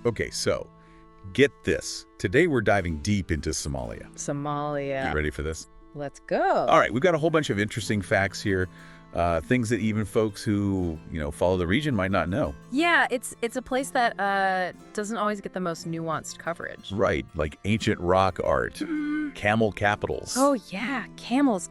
Okay, so get this. Today we're diving deep into Somalia. Somalia. You ready for this? Let's go. All right, we've got a whole bunch of interesting facts here, things that even folks who, follow the region might not know. Yeah, it's a place that doesn't always get the most nuanced coverage. Right, like ancient rock art, camel capitals. Oh yeah, camels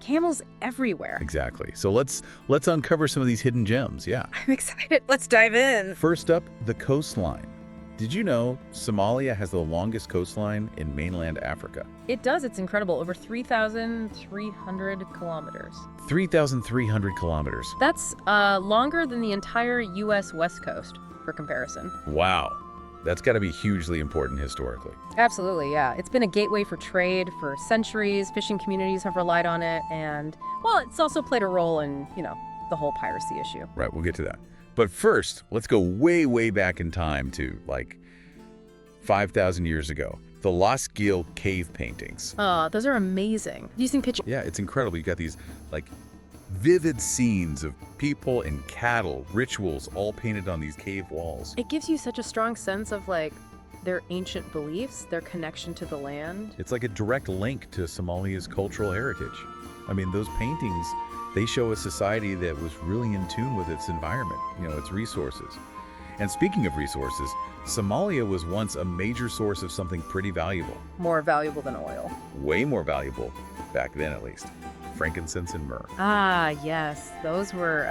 everywhere. Exactly. So let's uncover some of these hidden gems, yeah. I'm excited. Let's dive in. First up, the coastline. Did you know Somalia has the longest coastline in mainland Africa? It does. It's incredible. Over 3,300 kilometers. 3,300 kilometers. That's longer than the entire U.S. West Coast, for comparison. Wow. That's got to be hugely important historically. Absolutely, yeah. It's been a gateway for trade for centuries. Fishing communities have relied on it. And, well, it's also played a role in, the whole piracy issue. Right, we'll get to that. But first, let's go way, way back in time to, 5,000 years ago. The Lost Gil cave paintings. Oh, those are amazing. Using pictures. Yeah, it's incredible. You got these, vivid scenes of people and cattle, rituals, all painted on these cave walls. It gives you such a strong sense of, their ancient beliefs, their connection to the land. It's like a direct link to Somalia's cultural heritage. I mean, those paintings, they show a society that was really in tune with its environment, its resources. And speaking of resources, Somalia was once a major source of something pretty valuable. More valuable than oil. Way more valuable, back then at least. Frankincense and myrrh. Ah, yes. Those were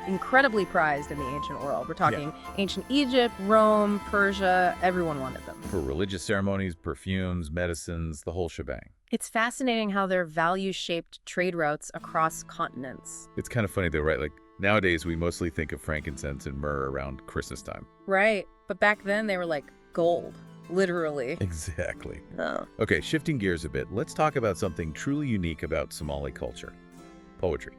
incredibly prized in the ancient world. We're talking ancient Egypt, Rome, Persia. Everyone wanted them. For religious ceremonies, perfumes, medicines, the whole shebang. It's fascinating how their values shaped trade routes across continents. It's kind of funny though, right? Nowadays we mostly think of frankincense and myrrh around Christmas time. Right. But back then they were like gold. Literally. Exactly. Oh. Okay, shifting gears a bit, let's talk about something truly unique about Somali culture. Poetry.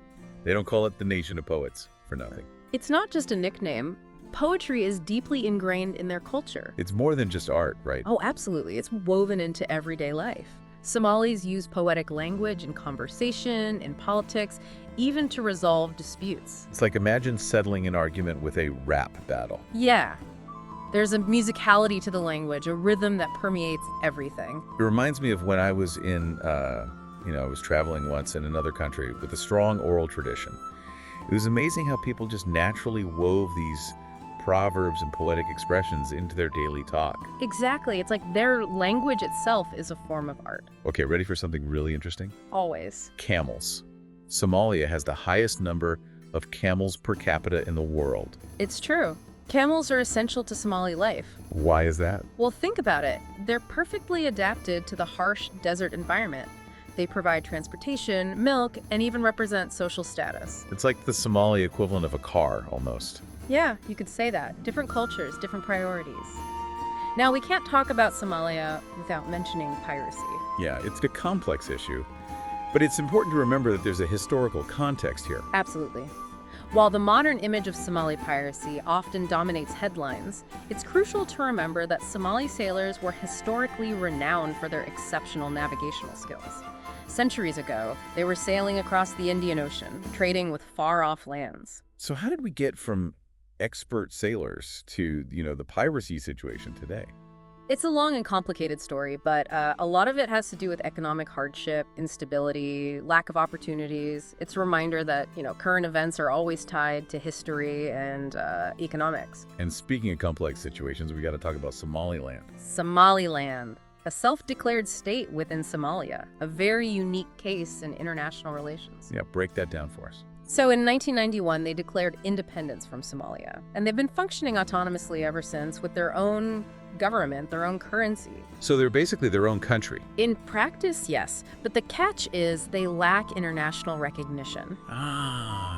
They don't call it the nation of poets for nothing. It's not just a nickname. Poetry is deeply ingrained in their culture. It's more than just art, right? Oh, absolutely. It's woven into everyday life. Somalis use poetic language in conversation, in politics, even to resolve disputes. It's like imagine settling an argument with a rap battle. Yeah. There's a musicality to the language, a rhythm that permeates everything. It reminds me of when I was I was traveling once in another country with a strong oral tradition. It was amazing how people just naturally wove these proverbs and poetic expressions into their daily talk. Exactly. It's like their language itself is a form of art. Okay, ready for something really interesting? Always. Camels. Somalia has the highest number of camels per capita in the world. It's true. Camels are essential to Somali life. Why is that? Well, think about it. They're perfectly adapted to the harsh desert environment. They provide transportation, milk, and even represent social status. It's like the Somali equivalent of a car, almost. Yeah, you could say that. Different cultures, different priorities. Now, we can't talk about Somalia without mentioning piracy. Yeah, it's a complex issue, but it's important to remember that there's a historical context here. Absolutely. While the modern image of Somali piracy often dominates headlines, it's crucial to remember that Somali sailors were historically renowned for their exceptional navigational skills. Centuries ago, they were sailing across the Indian Ocean, trading with far-off lands. So how did we get from expert sailors to, the piracy situation today? It's a long and complicated story, but a lot of it has to do with economic hardship, instability, lack of opportunities. It's a reminder that, current events are always tied to history and economics. And speaking of complex situations, we got to talk about Somaliland. Somaliland, a self-declared state within Somalia, a very unique case in international relations. Yeah, break that down for us. So in 1991, they declared independence from Somalia, and they've been functioning autonomously ever since with their own government, their own currency. So they're basically their own country. In practice, yes, but the catch is they lack international recognition.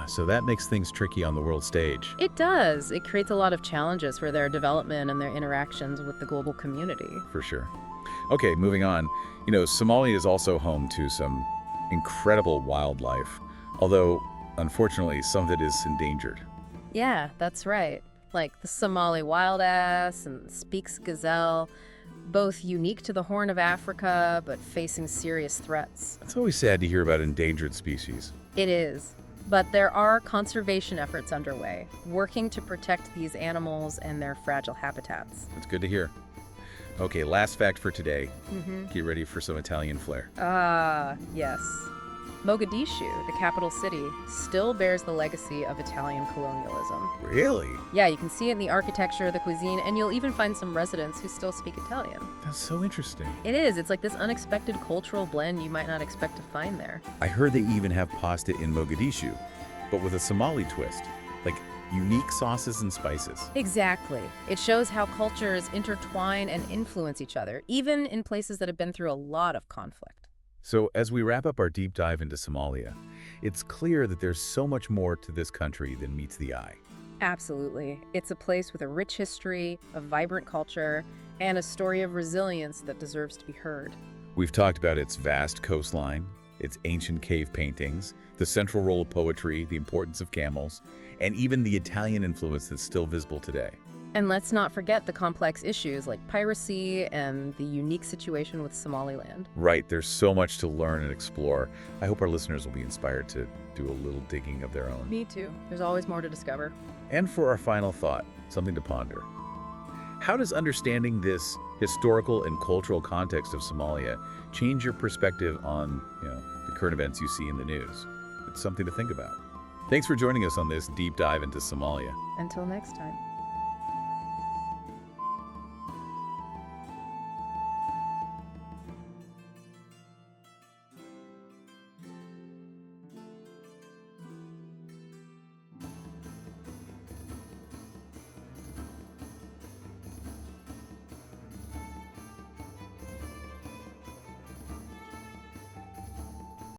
So that makes things tricky on the world stage. It does. It creates a lot of challenges for their development and their interactions with the global community. For sure. Okay, moving on. Somalia is also home to some incredible wildlife, although unfortunately some of it is endangered. Yeah, that's right. Like the Somali wild ass and Speaks gazelle, both unique to the Horn of Africa, but facing serious threats. It's always sad to hear about endangered species. It is. But there are conservation efforts underway, working to protect these animals and their fragile habitats. It's good to hear. Okay, last fact for today. Get ready for some Italian flair. Yes. Mogadishu, the capital city, still bears the legacy of Italian colonialism. Really? Yeah, you can see it in the architecture, the cuisine, and you'll even find some residents who still speak Italian. That's so interesting. It is. It's like this unexpected cultural blend you might not expect to find there. I heard they even have pasta in Mogadishu, but with a Somali twist, like unique sauces and spices. Exactly. It shows how cultures intertwine and influence each other, even in places that have been through a lot of conflict. So as we wrap up our deep dive into Somalia, it's clear that there's so much more to this country than meets the eye. Absolutely. It's a place with a rich history, a vibrant culture, and a story of resilience that deserves to be heard. We've talked about its vast coastline, its ancient cave paintings, the central role of poetry, the importance of camels, and even the Italian influence that's still visible today. And let's not forget the complex issues like piracy and the unique situation with Somaliland. Right, there's so much to learn and explore. I hope our listeners will be inspired to do a little digging of their own. Me too. There's always more to discover. And for our final thought, something to ponder. How does understanding this historical and cultural context of Somalia change your perspective on, the current events you see in the news? It's something to think about. Thanks for joining us on this deep dive into Somalia. Until next time.